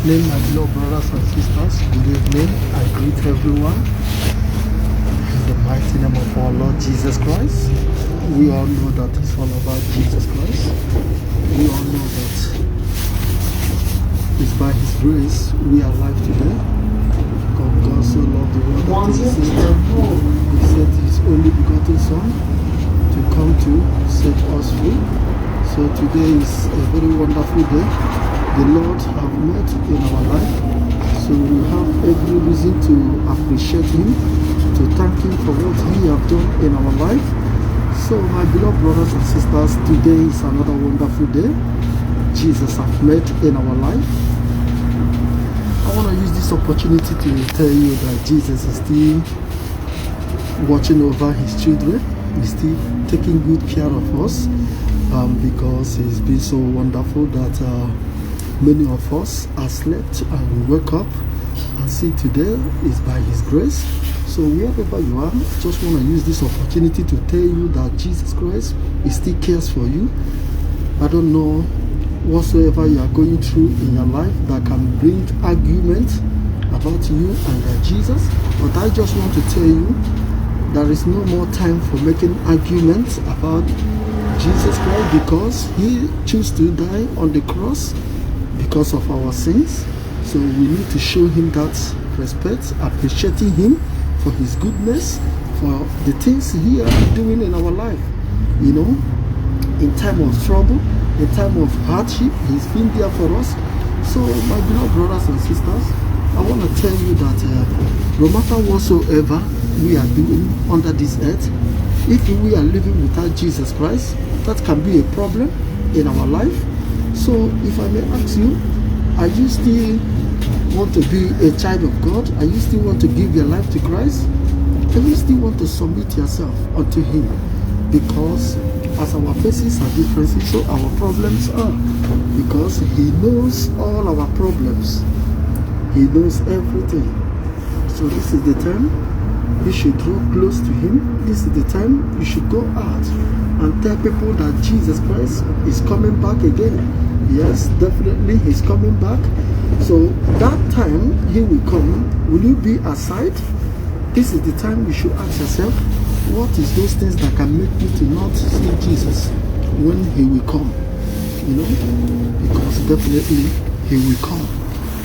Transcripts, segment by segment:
evening, my beloved brothers and sisters. Good evening. I greet everyone in the mighty name of our Lord Jesus Christ. We all know that it's all about Jesus Christ. We all know that it's by His grace we are alive today. God so loved the world that He sent His only begotten Son to come to set us free. So today is a very wonderful day. The Lord have met in our life, so we have every reason to appreciate Him, to thank Him for what He have done in our life. So my beloved brothers and sisters, today is another wonderful day. Jesus have met in our life. I want to use this opportunity to tell you that Jesus is still watching over His children. He's still taking good care of us, because He's been so wonderful that many of us are slept and we wake up and see today is by His grace. So wherever you are, I just want to use this opportunity to tell you that Jesus Christ still cares for you. I don't know whatsoever you are going through in your life that can bring argument about you and Jesus, but I just want to tell you there is no more time for making arguments about Jesus Christ, because He chose to die on the cross because of our sins. So we need to show Him that respect, appreciating Him for His goodness, for the things He is doing in our life. You know, in time of trouble, in time of hardship, He's been there for us. So my beloved brothers and sisters, I want to tell you that no matter whatsoever we are doing under this earth, if we are living without Jesus Christ, that can be a problem in our life. So if I may ask you, are you still want to be a child of God? Are you still want to give your life to Christ? Are you still want to submit yourself unto Him? Because as our faces are different, so our problems are. Because He knows all our problems. He knows everything. So this is the time you should draw close to Him. This is the time you should go out and tell people that Jesus Christ is coming back again. Yes, definitely He's coming back. So that time He will come. Will you be aside? This is the time you should ask yourself, what is those things that can make me to not see Jesus when He will come? You know, because definitely He will come.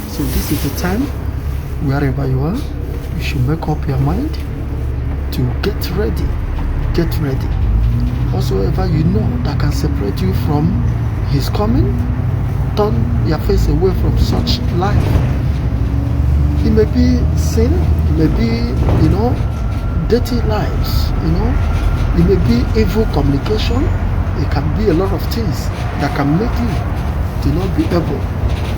So this is the time, wherever you are, you should make up your mind to get ready. Get ready. Whatsoever you know that can separate you from His coming, turn your face away from such life. It may be sin, it may be, dirty lives, it may be evil communication. It can be a lot of things that can make you to not be able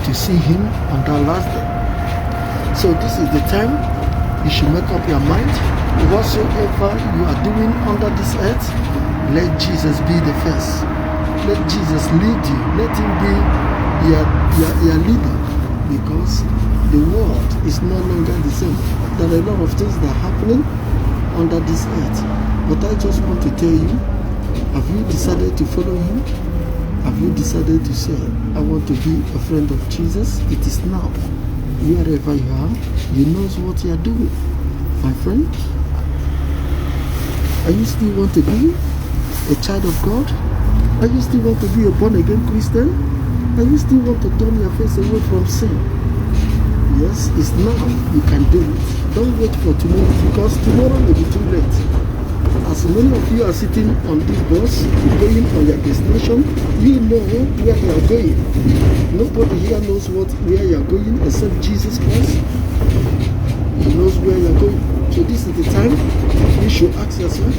to see Him on that last day. So this is the time you should make up your mind. Whatsoever you are doing under this earth, let Jesus be the first. Let Jesus lead you. Let Him be your leader, because the world is no longer the same. There are a lot of things that are happening under this earth. But I just want to tell you, have you decided to follow Him? Have you decided to say, I want to be a friend of Jesus? It is now. Wherever you are, He knows what you are doing. My friend, are you still want to be a child of God? Are you still want to be a born-again Christian? Are you still want to turn your face away from sin? Yes, it's now you can do it. Don't wait for tomorrow, because tomorrow may be too late. As many of you are sitting on this bus, going on your destination, you know where you are going. Nobody here knows where you are going except Jesus Christ. He knows where you are going. So this is the time you should ask yourself,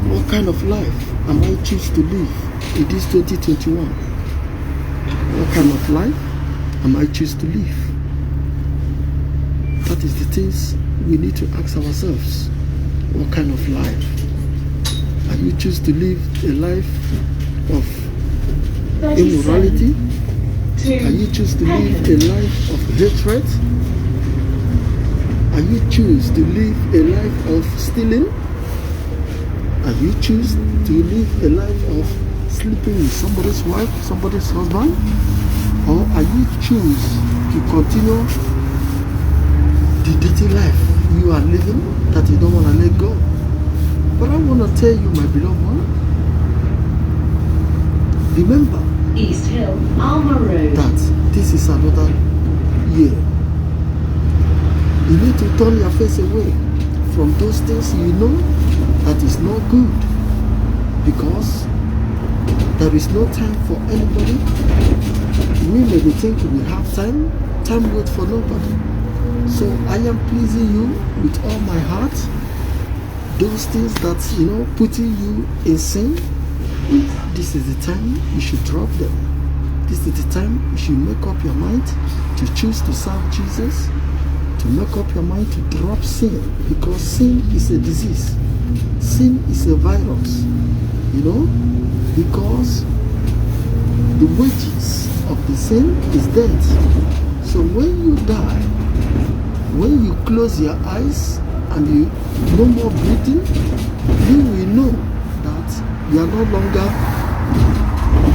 what kind of life am I choose to live in this 2021? What kind of life am I choose to live? That is the things we need to ask ourselves. What kind of life? Are you choose to live a life of immorality? Are you choose to live a life of hatred? Are you choose to live a life of stealing? Are you choose to live a life of sleeping with somebody's wife, somebody's husband? Or are you choose to continue the dirty life you are living that you don't want to let go? But I want to tell you, my beloved one, remember East Hill, Alma Road, that this is another year. You need to turn your face away from those things you know that is not good, because there is no time for anybody. We may be thinking we have time waits for nobody. So I am pleasing you with all my heart. Those things that, putting you in sin, this is the time you should drop them. This is the time you should make up your mind to choose to serve Jesus, to make up your mind to drop sin, because sin is a disease. Sin is a virus, because the wages of the sin is death. So when you die, when you close your eyes and you no more breathing, you will know that you are no longer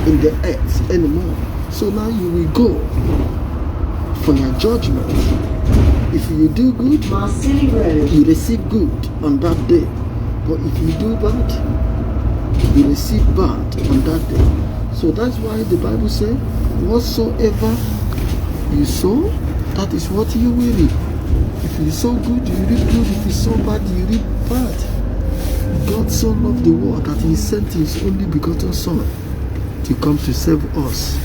in the earth anymore. So now you will go for your judgment. If you do good, Marseille Road, you receive good on that day. But if you do bad, you receive bad on that day. So that's why the Bible says, whatsoever you sow, that is what you will reap. If you sow good, you reap good. If you sow bad, you reap bad. God so loved the world that He sent His only begotten Son to come to save us,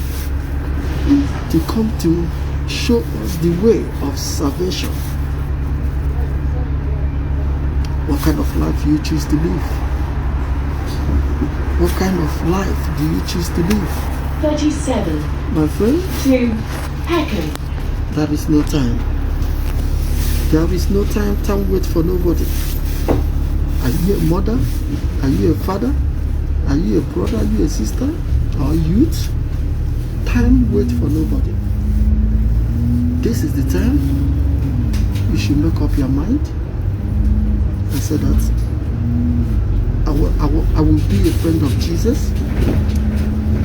to come to show us the way of salvation. What kind of life you choose to live? What kind of life do you choose to live? 37, My friend, to Peckham. there is no time. There is no time. Time waits for nobody. Are you a mother? Are you a father? Are you a brother? Are you a sister? Or youth? Time waits for nobody. This is the time you should make up your mind and say that I will be a friend of Jesus.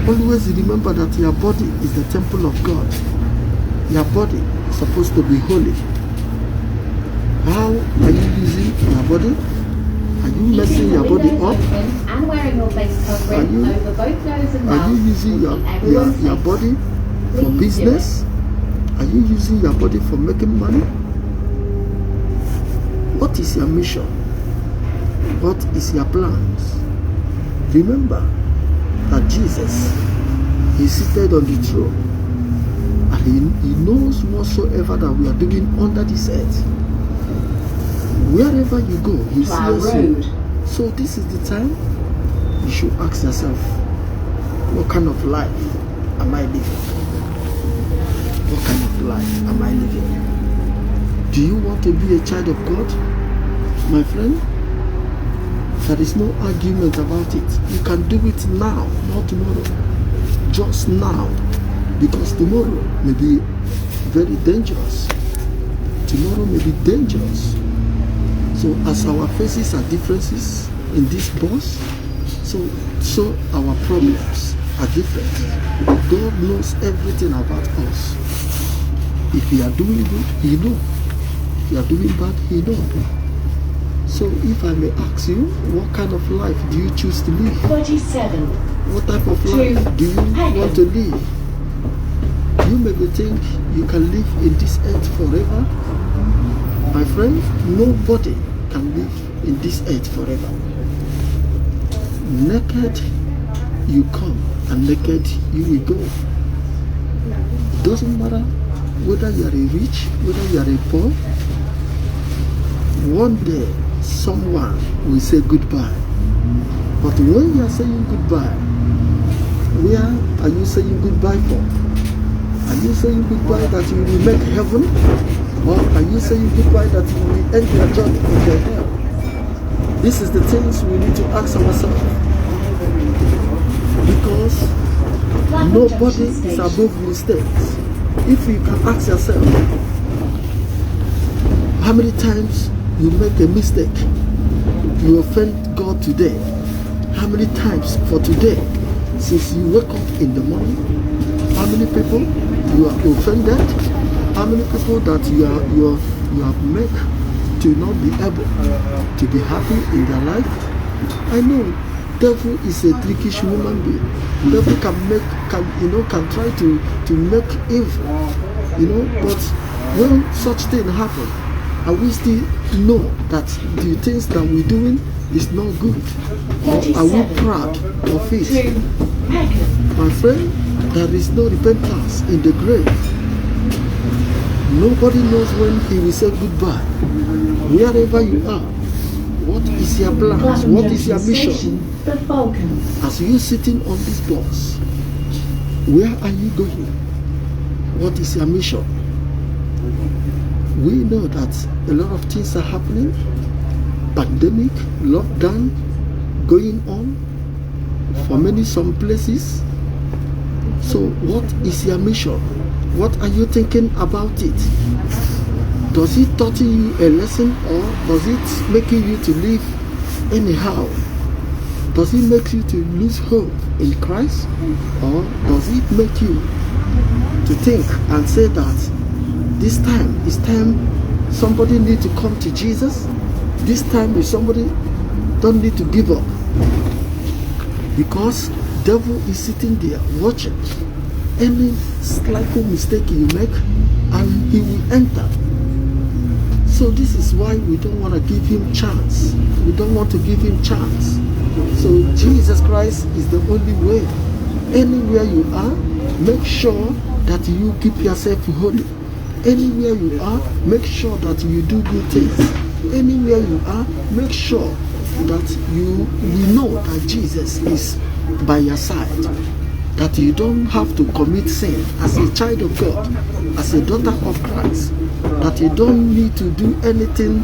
Always remember that your body is the temple of God. Your body is supposed to be holy. How are you using your body? Are you messing your body up? And wearing your face covering over both nose and mouth. Are you using your body for business? Are you using your body for making money? What is your mission? What is your plans? Remember that Jesus is seated on the throne, and he knows whatsoever that we are doing under this earth. Wherever you go, He sees you. So this is the time you should ask yourself, what kind of life am I living? What kind of life am I living? Do you want to be a child of God? My friend, there is no argument about it. You can do it now, not tomorrow. Just now. Because tomorrow may be very dangerous. Tomorrow may be dangerous. So as our faces are differences in this bus, so our problems are different. God knows everything about us. If you are doing good, He knows. If you are doing bad, He knows. So if I may ask you, what kind of life do you choose to live? 47. What type of life do you want to live? You maybe think you can live in this earth forever. My friend, nobody can live in this earth forever. Naked you come and naked you will go. It doesn't matter whether you are a rich, whether you are a poor. One day someone will say goodbye. But when you are saying goodbye, where are you saying goodbye for? Are you saying goodbye that you will make heaven? Or are you saying goodbye that you will end your journey in the hell? This is the things we need to ask ourselves. Because nobody is above mistakes. If you can ask yourself, how many times you make a mistake, you offend God today? How many times for today since you wake up in the morning, how many people you are offended? How many people that you have made to not be able to be happy in their life? I know devil is a trickish human being. Devil can try to make evil, but when such thing happen, and we still know that the things that we're doing is not good, or are we proud of it? My friend, there is no repentance in the grave. Nobody knows when he will say goodbye. Wherever you are, what is your plan? What is your mission? As you sitting on this bus, where are you going? What is your mission? We know that a lot of things are happening. Pandemic, lockdown, going on for some places. So what is your mission? What are you thinking about it? Does it teach you a lesson, or does it make you to live anyhow? Does it make you to lose hope in Christ, or does it make you to think and say that this time is time somebody need to come to Jesus? This time is somebody don't need to give up, because devil is sitting there watching any slight mistake you make, and he will enter. So this is why we don't want to give him chance. We don't want to give him chance. So Jesus Christ is the only way. Anywhere you are, make sure that you keep yourself holy. Anywhere you are, make sure that you do good things. Anywhere you are, make sure that you know that Jesus is by your side, that you don't have to commit sin as a child of God, as a daughter of Christ, that you don't need to do anything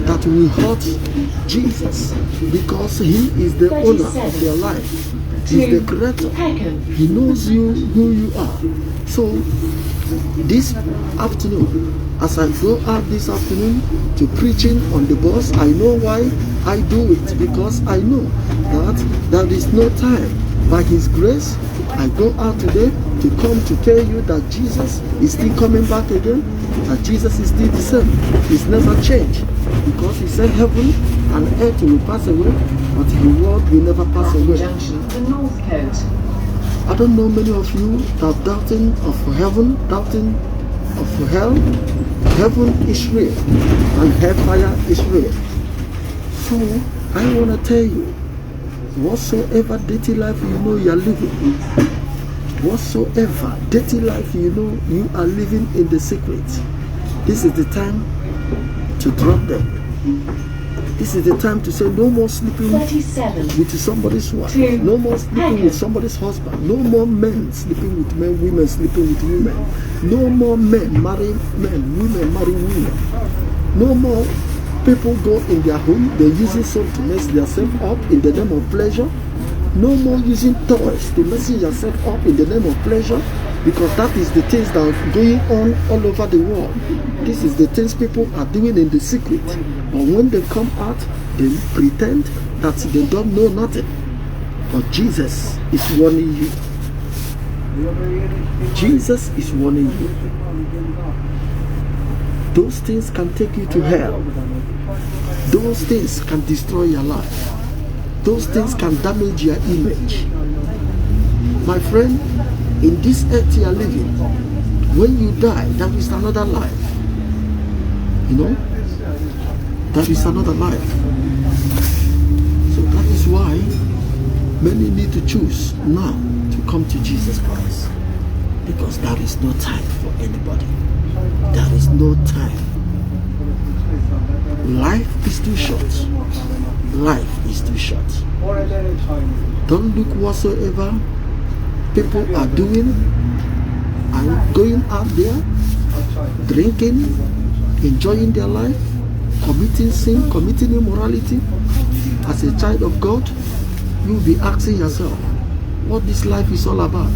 that will hurt Jesus, because he is the owner of your life. He's the creator. He knows you, who you are. So this afternoon, as I go out this afternoon to preaching on the bus, I know why I do it, because I know that there is no time. By his grace, I go out today to come to tell you that Jesus is still coming back again, that Jesus is still the same. He's never changed, because he said heaven and earth will pass away, but the world will never pass away. I don't know many of you that are doubting of heaven, doubting of hell. Heaven is real and hellfire is real. So I want to tell you, whatsoever dirty life you know you are living, whatsoever dirty life you know you are living in the secret, this is the time to drop them. This is the time to say no more sleeping with somebody's wife, no more sleeping with somebody's husband, no more men sleeping with men, women sleeping with women, no more men marrying men, women marrying women, no more people go in their home, they're using soap to mess themselves up in the name of pleasure. No more using toys to mess yourself up in the name of pleasure, because that is the things that are going on all over the world. This is the things people are doing in the secret. But when they come out, they pretend that they don't know nothing. But Jesus is warning you. Jesus is warning you. Those things can take you to hell. Those things can destroy your life. Those things can damage your image. My friend, in this earth you are living, when you die, there is another life. You know? There is another life. So that is why many need to choose now to come to Jesus Christ. Because there is no time for anybody. There is no time. Life is too short. Life is too short. Don't look whatsoever people are doing and going out there, drinking, enjoying their life, committing sin, committing immorality. As a child of God, you'll be asking yourself, what this life is all about.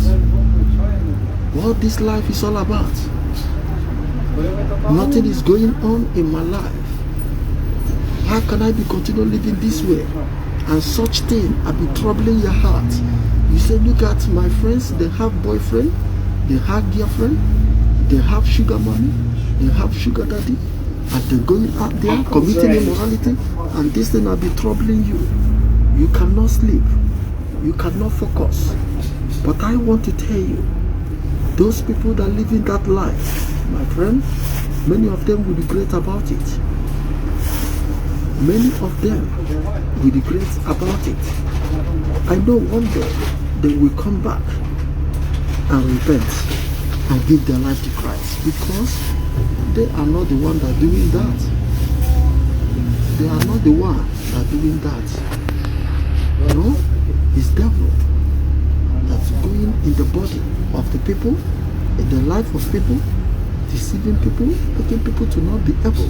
What this life is all about. Nothing is going on in my life. How can I be continuing living this way? And such thing will be troubling your heart. You say, look at my friends, they have boyfriend, they have girlfriend, they have sugar mommy, they have sugar daddy, and they're going out there committing immorality, and this thing will be troubling you. You cannot sleep. You cannot focus. But I want to tell you, those people that live in that life, my friend, many of them will regret about it. Many of them will regret about it. I know one day they will come back and repent and give their life to Christ, because they are not the one that are doing that. They are not the one that are doing that. No, it's devil that's going in the body of the people, in the life of people, deceiving people, making people to not be able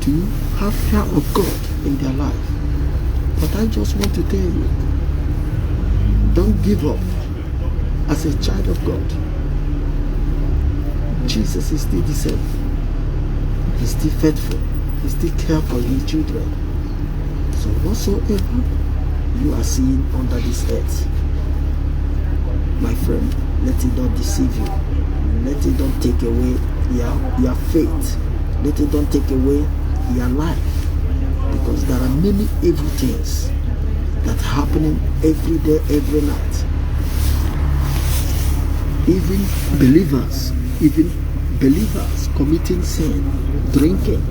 to have fear of God in their life. But I just want to tell you, don't give up as a child of God. Jesus is still the same. He's still faithful. He still cares for his children. So whatsoever you are seeing under this earth, my friend, let it not deceive you. Let it not take away your faith. Let it not take away your life. Because there are many evil things that are happening every day, every night. Even believers committing sin, drinking,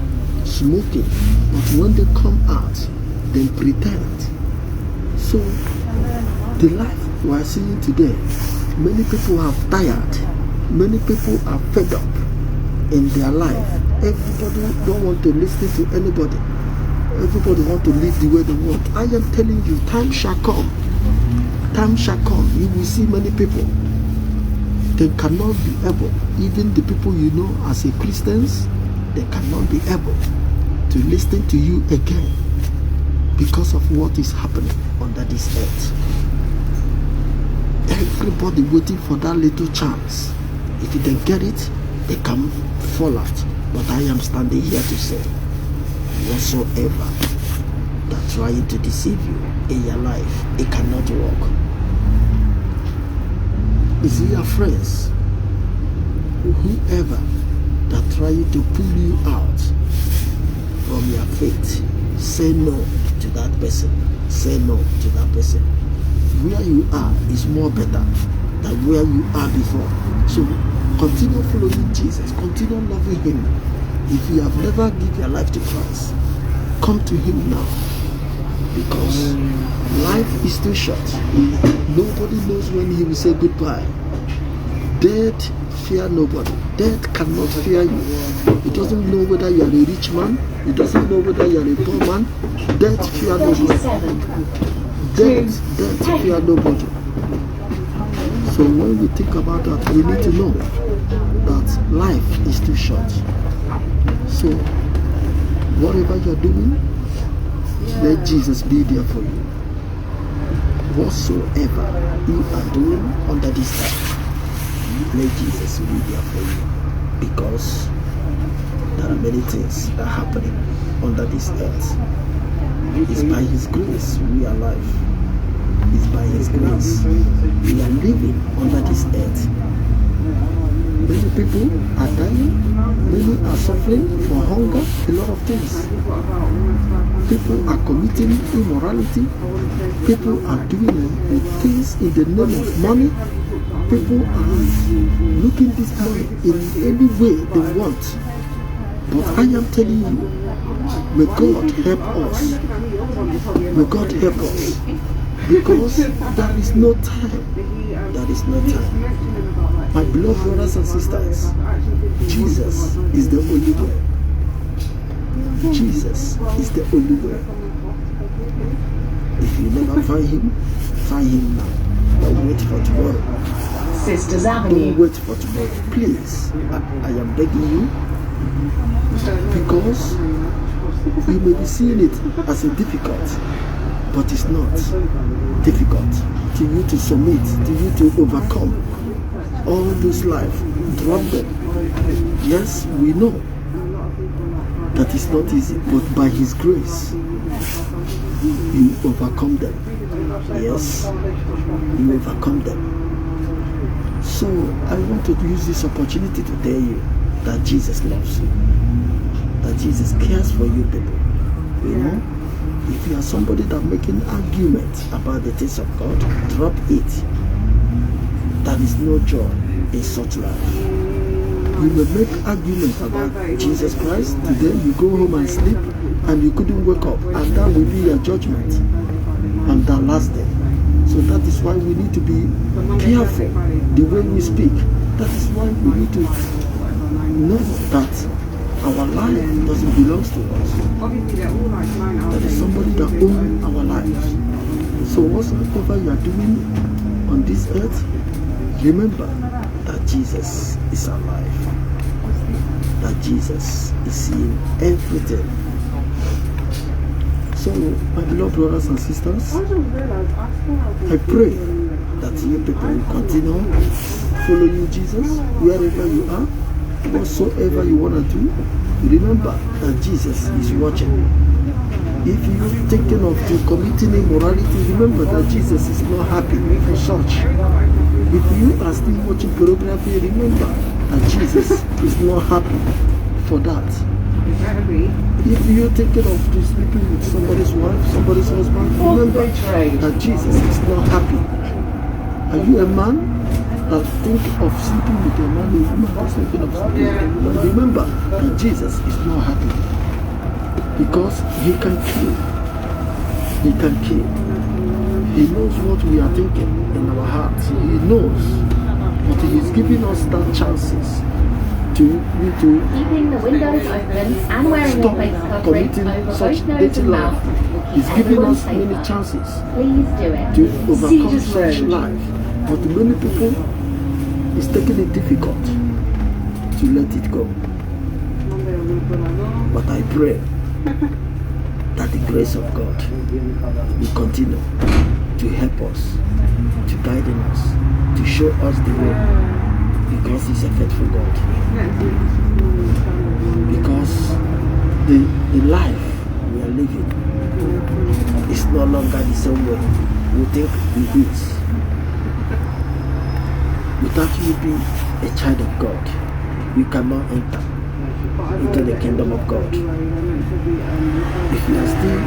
smoking, but when they come out, they pretend. So the life we are seeing today, many people are tired, many people are fed up in their life. Everybody don't want to listen to anybody. Everybody want to live the way they want. I am telling you, time shall come. Time shall come. You will see many people. They cannot be able, even the people you know as a Christians, they cannot be able to listen to you again because of what is happening under this earth. Everybody waiting for that little chance. If they get it, they can fall out. But I am standing here to say, whatsoever that trying to deceive you in your life, it cannot work. Is it your friends? Whoever that trying to pull you out from your faith, say no to that person. Say no to that person. Where you are is more better than where you are before. So continue following Jesus. Continue loving him. If you have never given your life to Christ, come to him now. Because life is too short. Nobody knows when he will say goodbye. Death fear nobody. Death cannot fear you. It doesn't know whether you are a rich man. It doesn't know whether you are a poor man. Death fear nobody. Death fear nobody. So when we think about that, we need to know that life is too short. So whatever you're doing, let Jesus be there for you. Whatsoever you are doing under this earth, let Jesus be there for you. Because there are many things that are happening under this earth. It's by his grace we are alive. It's by his grace we are living under this earth. Many people are dying. Many are suffering for hunger, a lot of things. People are committing immorality. People are doing things in the name of money. People are looking this money in any way they want. But I am telling you, may God help us. May God help us. Because there is no time. There is no time. My beloved brothers and sisters, Jesus is the only way. Jesus is the only way. If you never find him now. Don't wait for tomorrow. Sisters Avenue. Don't wait for tomorrow. Please, I am begging you. Because you may be seeing it as a difficult, but it's not difficult to you to submit, to you to overcome all this life. Drop them. Yes, we know that it's not easy, but by his grace you overcome them. yes, you overcome them. So I want to use this opportunity to tell you that Jesus loves you, that Jesus cares for you people. You know, if you are somebody that making arguments about the things of God, drop it. There is no joy in such life. You may make arguments about Jesus Christ. Today you go home and sleep and you couldn't wake up, and that will be your judgment on that last day. So that is why we need to be careful the way we speak. That is why we need to know that our life doesn't belong to us. There is somebody that owns our lives. So whatsoever you are doing on this earth, remember that Jesus is alive. That Jesus is seeing everything. So, my beloved brothers and sisters, I pray that you people will continue following Jesus wherever you are, whatsoever you want to do. Remember that Jesus is watching. If you're thinking of committing immorality, remember that Jesus is not happy for such. If you are still watching pornography, remember that Jesus is not happy for that. If you're thinking of sleeping with somebody's wife, somebody's husband, remember that Jesus is not happy. Are you a man that think of sleeping with a man, a woman that's thinking of sleeping with a woman? Remember that Jesus is not happy, because he can kill. He can kill. He knows what we are thinking in our hearts. He knows, but he is giving us that chances to keeping the windows open and wearing your face covering over such both nose dirty and life. mouth. He's giving us many chances Please do it. to overcome such life, but many people is taking it difficult to let it go. But I pray that the grace of God will continue to help us, to guide us, to show us the way, because he's a faithful God. Because the life we are living is no longer the same way we think it is. Without you being a child of God, you cannot enter into the kingdom of God. If you are still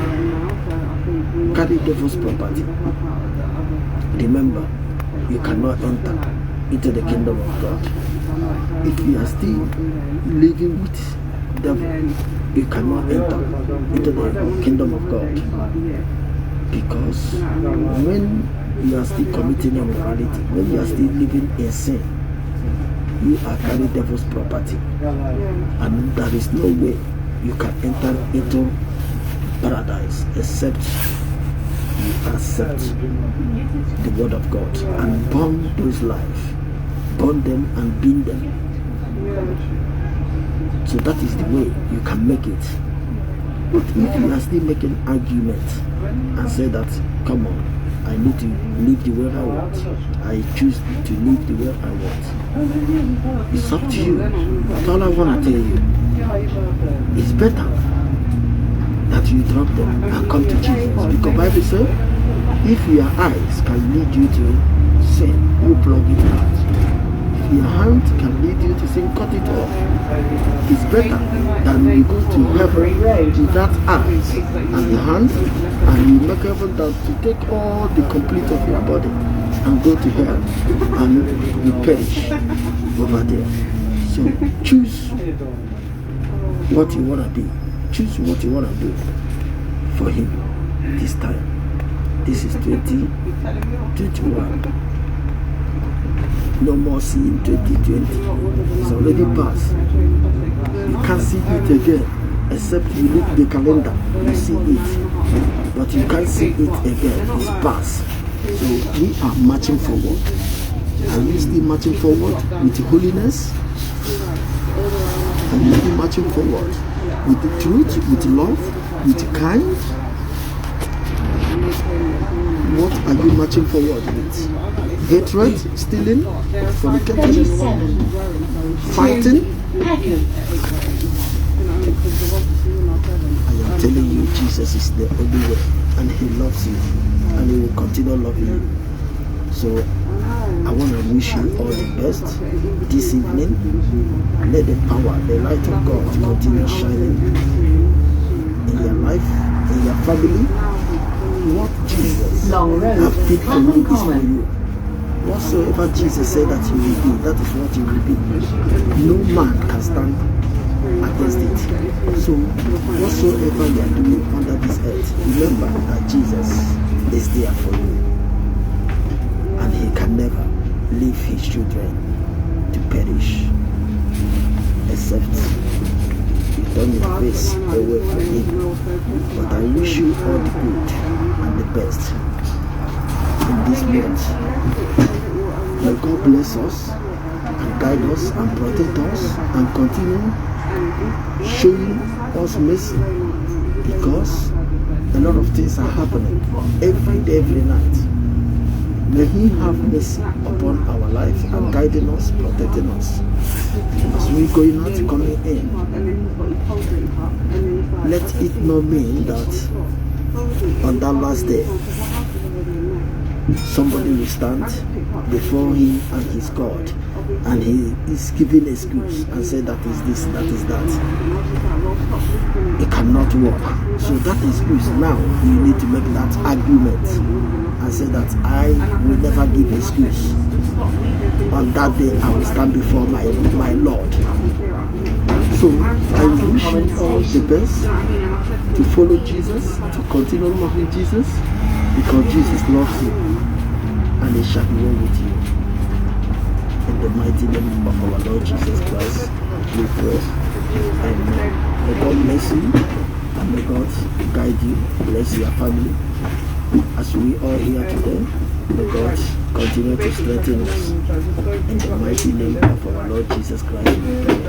carrying devil's property, remember, you cannot enter into the kingdom of God. If you are still living with devil, you cannot enter into the kingdom of God. Because when you are still committing immorality, when you are still living in sin, you are carrying devil's property, and there is no way you can enter into paradise except you accept the word of God and burn those lives, burn them and burn them. So that is the way you can make it. But if you are still making argument and say that, come on, I need to live the way I want, I choose to live the way I want, it's up to you. But all I want to tell you, it's better that you drop them and come to Jesus. Because the Bible says, if your eyes can lead you to sin, you plug it out. If your hand can lead you to sin, cut it off. It's better than you go to heaven with that eyes and the hand, and you make heaven that to take all the complete of your body and go to hell and you perish over there. So choose what you want to be. Choose what you want to do for him this time. This is 2021. No more seeing 2020. It's already past. You can't see it again except you look the calendar. You see it. But you can't see it again. It's past. So we are marching forward. Are you still marching forward with holiness? Are you still marching forward with the truth, with love, with kind? What are you marching forward with? Hatred, stealing, fornicating, fighting? I am telling you, Jesus is the only way, and he loves you. and He will continue loving you. So I want to wish you all the best this evening. Let the power, the light of God continue shining in your life, in your family. What Jesus has picked for you is for you. Whatsoever Jesus said that you will be, that is what you will be. No man can stand against it. So whatsoever you are doing under this earth, remember that Jesus is there for you, and He can never leave His children to perish except you turn your face away from Him. But I wish you all the good and the best in this month. May God bless us and guide us and protect us and continue showing us mercy, because a lot of things are happening every day, every night. May He have mercy upon our life and guiding us, protecting us as we going out, coming in. Let it not mean that on that last day somebody will stand before Him and His God, and He is giving excuse and say that is this, that is that. It cannot work. So that excuse, now you need to make that argument and say that I will never give excuse. On that day I will stand before my Lord. So I wish you all the best to follow Jesus, to continue loving Jesus, because Jesus loves you and He shall be well with you. In the mighty name of our Lord Jesus Christ, we pray. Amen. May God bless you and may God guide you, bless your family. As we all here today, may God continue to strengthen us. In the mighty name of our Lord Jesus Christ, we pray.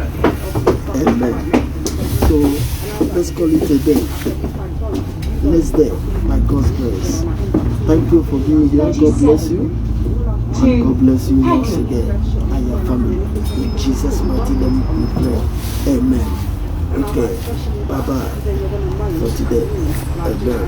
Amen. So let's call it a day. Next day, by God's grace. Thank you for being here. God bless you. And God bless you once again and your family. In Jesus' mighty name we pray. Amen. Okay. Bye-bye for today. Amen.